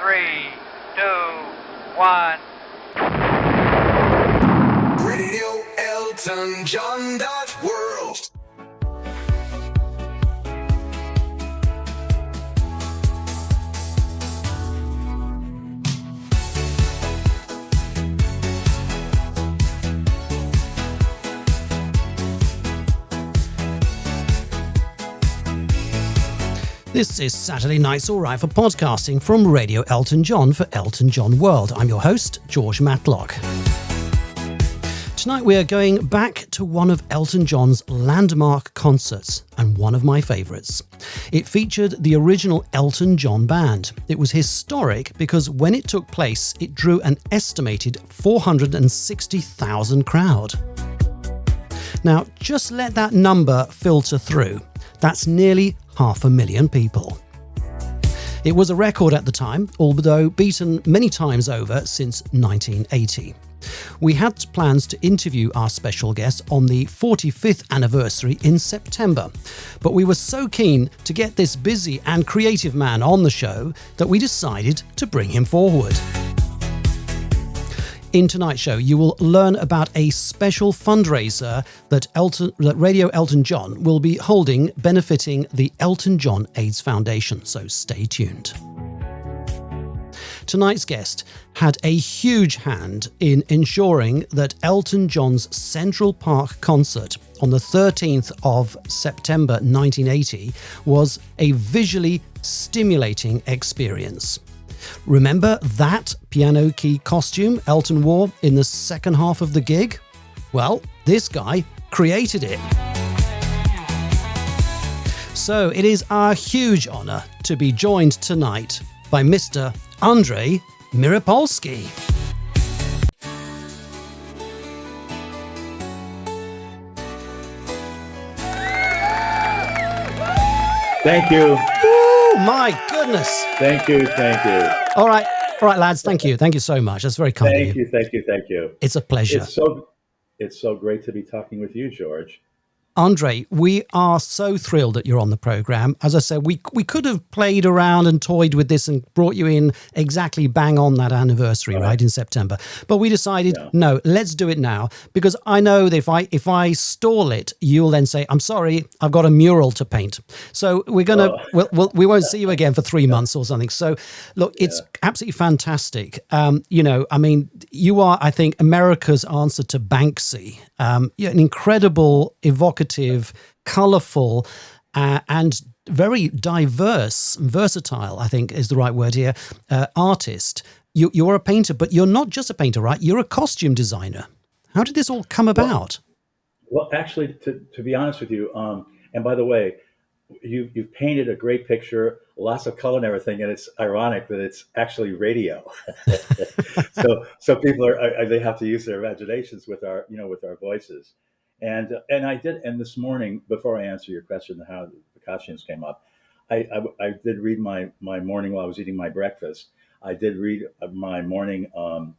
3, 2, 1. Radio Elton John.world. This is Saturday Night's Alright for podcasting from Radio Elton John for Elton John World. I'm your host, George Matlock. Tonight we are going back to one of Elton John's landmark concerts and one of my favourites. It featured the original Elton John band. It was historic because when it took place, it drew an estimated 460,000 crowd. Now, just let that number filter through. That's nearly 500,000 people. It was a record at the time, although beaten many times over since 1980. We had plans to interview our special guest on the 45th anniversary in September, but we were so keen to get this busy and creative man on the show that we decided to bring him forward. In tonight's show, you will learn about a special fundraiser that Radio Elton John will be holding benefiting the Elton John AIDS Foundation, so stay tuned. Tonight's guest had a huge hand in ensuring that Elton John's Central Park concert on the 13th of September 1980 was a visually stimulating experience. Remember that piano key costume Elton wore in the second half of the gig? Well, this guy created it. So it is our huge honour to be joined tonight by Mr. Andre Miripolsky. Thank you. Oh my goodness. Thank you. All right, lads. Thank you so much. That's very kind of you. Thank you. It's a pleasure. It's so great to be talking with you, George. Andre, we are so thrilled that you're on the programme. As I said, we could have played around and toyed with this and brought you in exactly bang on that anniversary, right, in September. But we decided, no, let's do it now, because I know that if I stall it, you'll then say, I'm sorry, I've got a mural to paint. So we're going to, we won't see you again for 3 months or something. So look, it's absolutely fantastic. You are, I think, America's answer to Banksy. You're an incredible, evocative, colourful, and very diverse, versatile, I think is the right word here, artist. You're a painter, but you're not just a painter, right? You're a costume designer. How did this all come about? Well, actually, to be honest with you, and by the way, you've painted a great picture, lots of color and everything, and it's ironic that it's actually radio. so people they have to use their imaginations with our voices. And I did, and this morning, before I answer your question how the costumes came up, I did read my morning while I was eating my breakfast. I did read my morning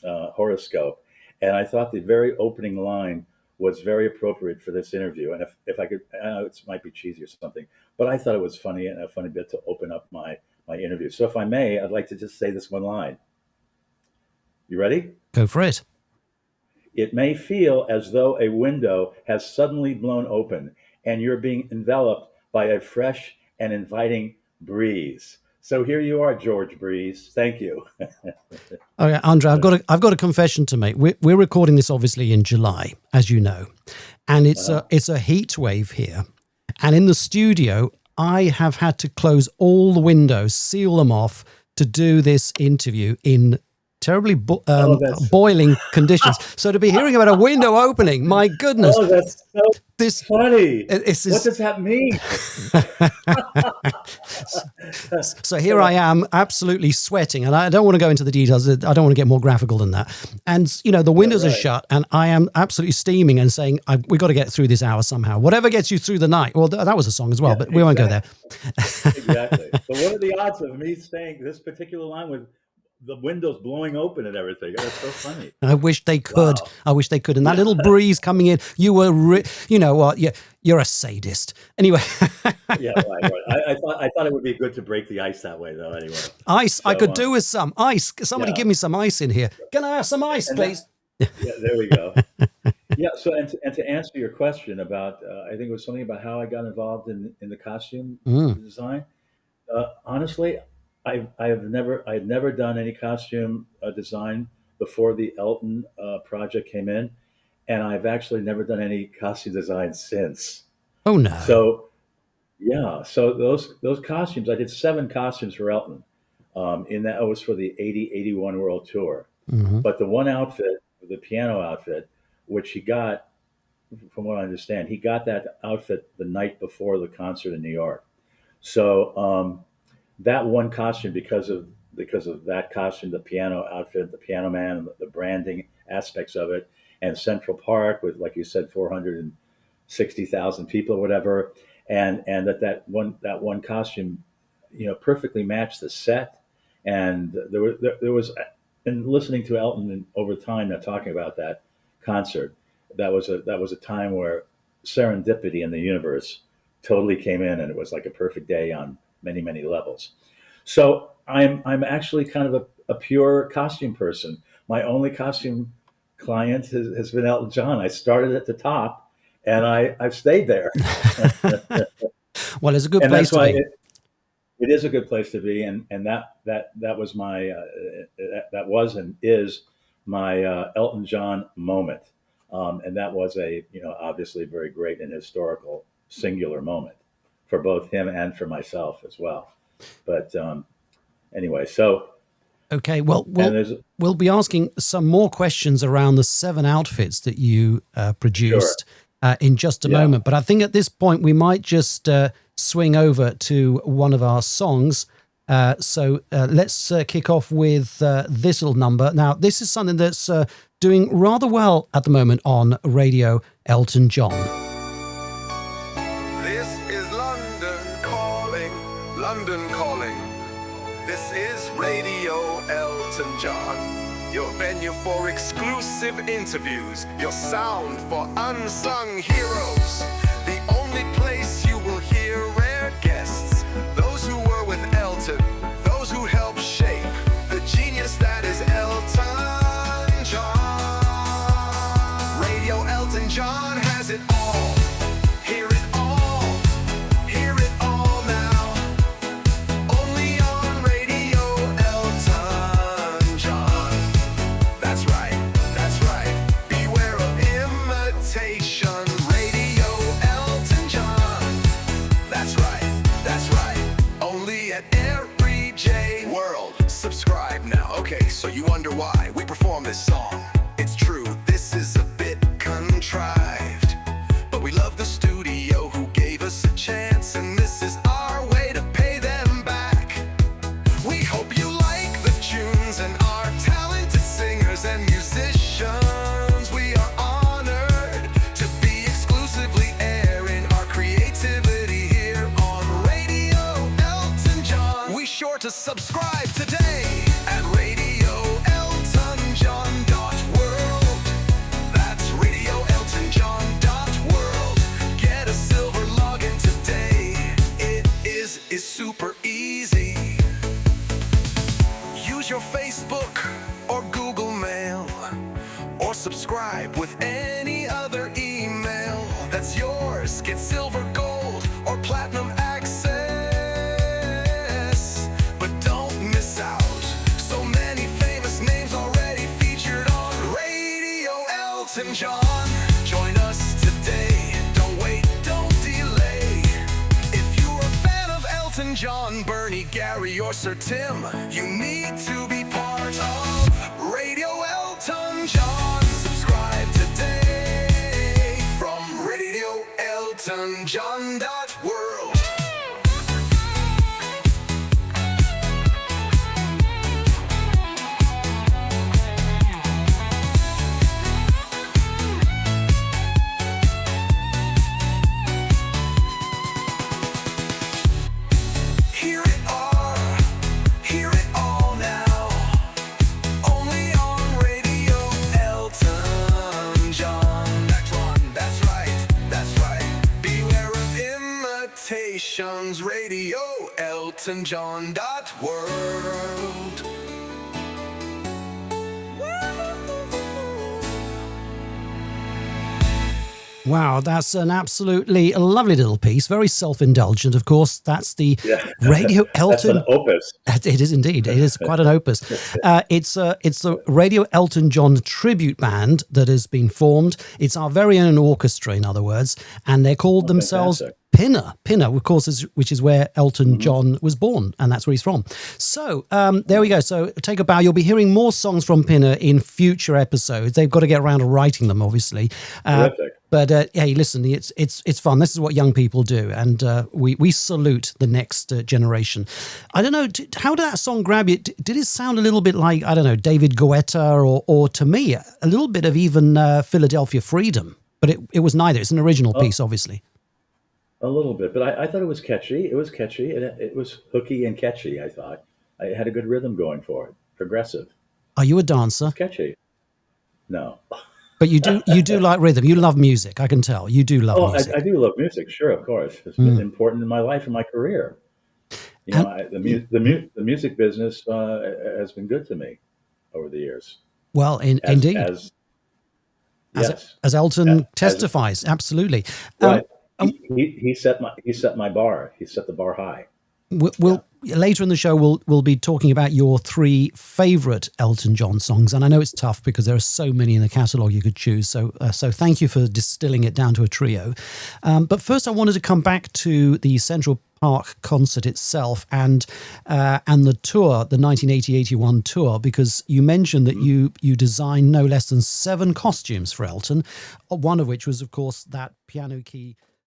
horoscope, and I thought the very opening line was very appropriate for this interview. And if I could, I know it might be cheesy or something, but I thought it was funny and a funny bit to open up my interview. So if I may, I'd like to just say this one line. You ready? Go for it. It may feel as though a window has suddenly blown open and you're being enveloped by a fresh and inviting breeze. So here you are, George Breeze. Thank you. Okay, Andre, I've got a confession to make. We're recording this obviously in July, as you know, and it's a heat wave here. And in the studio, I have had to close all the windows, seal them off to do this interview in terribly boiling conditions. So to be hearing about a window opening, my goodness. Oh, that's so funny. What does that mean? So here I am, absolutely sweating, and I don't want to go into the details. I don't want to get more graphical than that. And, the windows are shut, and I am absolutely steaming and saying, we've got to get through this hour somehow. Whatever gets you through the night. Well, that was a song as well, but we won't go there. Exactly. But what are the odds of me saying this particular line with the windows blowing open and everything. That's so funny. I wish they could. Wow. I wish they could. And that little breeze coming in, you were, you know what? You're a sadist. Anyway. Yeah, right. I thought it would be good to break the ice that way, though. Anyway, ice. I could do with some ice. Somebody give me some ice in here. Can I have some ice, please? Yeah, there we go. Yeah. So, and to answer your question about, I think it was something about how I got involved in the costume design. Honestly, I had never done any costume design before the Elton project came in, and I've actually never done any costume design since. Oh no! So yeah, so those costumes, I did 7 costumes for Elton. In that, it was for the 81 World Tour. Mm-hmm. But the one outfit, the piano outfit, which he got, from what I understand, he got that outfit the night before the concert in New York. So that one costume, because of that costume, the piano outfit, the piano man, the branding aspects of it, and Central Park with, like you said, 460,000 people or whatever, and that one costume, perfectly matched the set. And there was, and listening to Elton over time, now talking about that concert, that was a time where serendipity in the universe totally came in, and it was like a perfect day on many, many levels. So I'm actually kind of a pure costume person. My only costume client has been Elton John. I started at the top, and I've stayed there. Well, it's a good place to be. It is a good place to be, and that was my that was and is my Elton John moment, and that was a obviously very great and historical singular moment for both him and for myself as well. But anyway, so okay, well, we'll be asking some more questions around the 7 outfits that you produced in just a moment. But I think at this point we might just swing over to one of our songs. So let's kick off with this little number. Now, this is something that's doing rather well at the moment on Radio Elton John. This is London calling, London calling. This is Radio Elton John, your venue for exclusive interviews, your sound for unsung heroes, the only place you will hear rare guests, those who were with Elton, those who helped shape the genius that is Elton John. Radio Elton John has it all. Hear it all. Hear it all now. Only on Radio Elton John. That's right. That's right. Beware of imitation. Radio Elton John. That's right. That's right. Only at REJ.World. Subscribe now. Okay, so you wonder why we perform this song. It's true, this is a bit contrived, but we love the studio who gave us a chance, and this is our way to pay them back. We hope you like the tunes and our talented singers and musicians. We are honored to be exclusively airing our creativity here on Radio Elton John. Be sure to subscribe today at RadioEltonJohn.world. That's RadioEltonJohn.world. Get a silver login today. It is super easy. Use your Facebook or Google Mail, or subscribe with any other email that's yours. Get silver, gold, or platinum access. But don't miss out. So many famous names already featured on Radio Elton John. Join us today. Don't wait, don't delay. If you're a fan of Elton John, Bernie, Gary, or Sir Tim, you need to be part of Radio Elton John. Subscribe today from RadioEltonJohn.world. Hear it all now. Stations Radio Elton John.world. Wow, that's an absolutely lovely little piece. Very self-indulgent, of course. That's the Radio Elton. That's an opus. It is indeed. It is quite an opus. It's the Radio Elton John tribute band that has been formed. It's our very own orchestra, in other words, and they're called themselves Pinner. Pinner, of course, which is where Elton John was born, and that's where he's from. So there we go. So take a bow. You'll be hearing more songs from Pinner in future episodes. They've got to get around to writing them, obviously. Terrific. But hey, listen, it's fun. This is what young people do, and we salute the next generation. I don't know, how did that song grab you? Did it sound a little bit like, I don't know, David Guetta or to me, a little bit of even Philadelphia Freedom? But it was neither. It's an original piece, obviously. A little bit, but I thought it was catchy. It was catchy. It was hooky and catchy, I thought. I had a good rhythm going for it. Progressive. Are you a dancer? It's catchy. No. But you do like rhythm. You love music. I can tell. You do love music. I do love music. Sure, of course. It's been important in my life and my career. You know, the music business has been good to me over the years. Well, indeed. As Elton testifies, absolutely. Right. He set my bar. He set the bar high. We'll later in the show we'll be talking about your 3 favorite Elton John songs, and I know it's tough because there are so many in the catalogue you could choose. So thank you for distilling it down to a trio. But first, I wanted to come back to the Central Park concert itself and the tour, the 1980-81 tour, because you mentioned that you designed no less than 7 costumes for Elton, one of which was, of course, that piano key